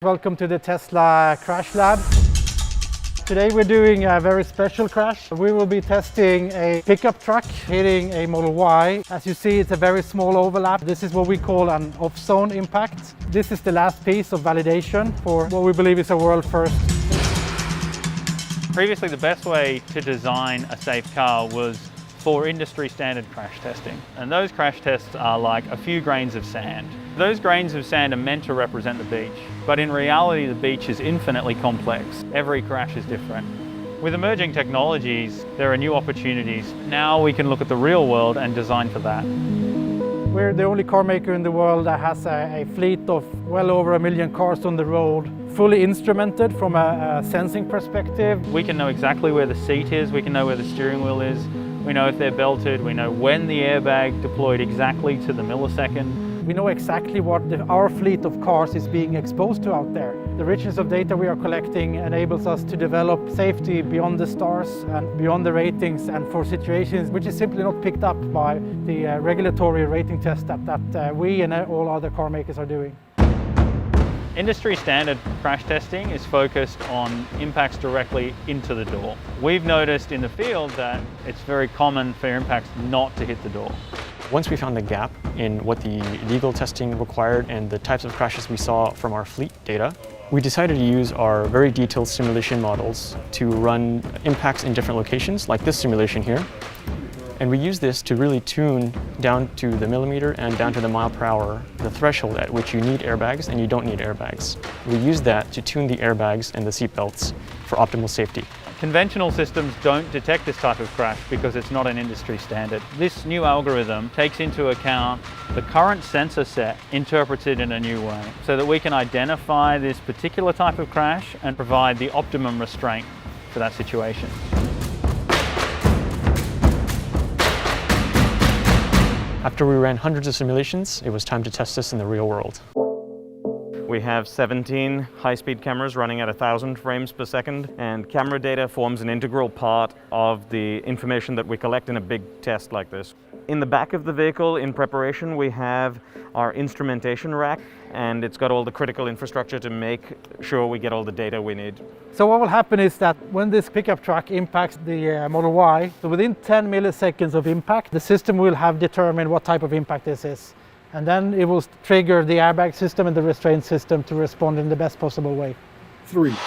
Welcome to the Tesla Crash Lab. Today we're doing a very special crash. We will be testing a pickup truck hitting a Model Y. As you see, it's a very small overlap. This is what we call an off-zone impact. This is the last piece of validation for what we believe is a world first. Previously, the best way to design a safe car was for industry standard crash testing. And those crash tests are like a few grains of sand. Those grains of sand are meant to represent the beach, but in reality the beach is infinitely complex. Every crash is different. With emerging technologies, there are new opportunities. Now we can look at the real world and design for that. We're the only car maker in the world that has a fleet of well over 1 million cars on the road, fully instrumented from a sensing perspective. We can know exactly where the seat is, we can know where the steering wheel is, we know if they're belted, we know when the airbag deployed exactly to the millisecond. We know exactly what our fleet of cars is being exposed to out there. The richness of data we are collecting enables us to develop safety beyond the stars and beyond the ratings, and for situations which is simply not picked up by the regulatory rating test that we and all other car makers are doing. Industry standard crash testing is focused on impacts directly into the door. We've noticed in the field that it's very common for impacts not to hit the door. Once we found the gap in what the legal testing required and the types of crashes we saw from our fleet data, we decided to use our very detailed simulation models to run impacts in different locations, like this simulation here. And we use this to really tune down to the millimeter and down to the mile per hour, the threshold at which you need airbags and you don't need airbags. We use that to tune the airbags and the seat belts for optimal safety. Conventional systems don't detect this type of crash because it's not an industry standard. This new algorithm takes into account the current sensor set, interprets it in a new way, so that we can identify this particular type of crash and provide the optimum restraint for that situation. After we ran hundreds of simulations, it was time to test this in the real world. We have 17 high-speed cameras running at 1,000 frames per second, and camera data forms an integral part of the information that we collect in a big test like this. In the back of the vehicle, in preparation, we have our instrumentation rack, and it's got all the critical infrastructure to make sure we get all the data we need. So what will happen is that when this pickup truck impacts the Model Y, so within 10 milliseconds of impact, the system will have determined what type of impact this is. And then it will trigger the airbag system and the restraint system to respond in the best possible way. 3, 2, 1.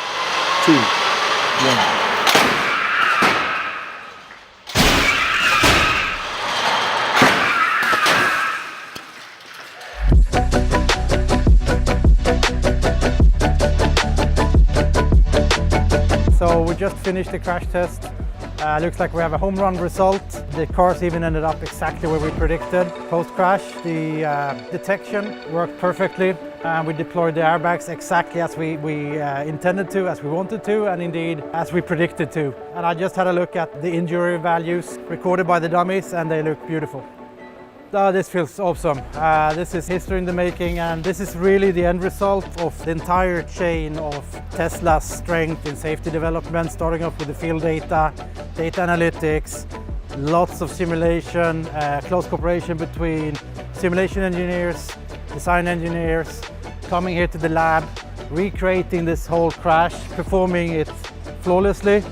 So we just finished the crash test. Looks like we have a home run result. The cars even ended up exactly where we predicted. Post-crash, the detection worked perfectly, and we deployed the airbags exactly as we intended to, as we wanted to, and indeed as we predicted to. And I just had a look at the injury values recorded by the dummies, and they look beautiful. This feels awesome. This is history in the making, and this is really the end result of the entire chain of Tesla's strength in safety development, starting off with the field data, data analytics, lots of simulation, close cooperation between simulation engineers, design engineers, coming here to the lab, recreating this whole crash, performing it flawlessly,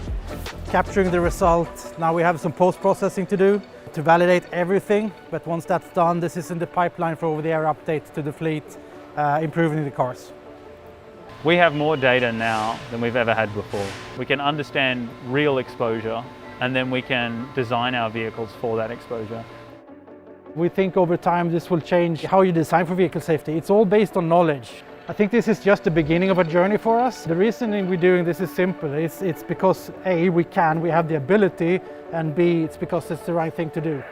capturing the result. Now we have some post-processing to do to validate everything, but once that's done, this is in the pipeline for over-the-air updates to the fleet, improving the cars. We have more data now than we've ever had before. We can understand real exposure, and then we can design our vehicles for that exposure. We think over time this will change how you design for vehicle safety. It's all based on knowledge. I think this is just the beginning of a journey for us. The reasoning we're doing this is simple. It's because A, we have the ability, and B, it's because it's the right thing to do.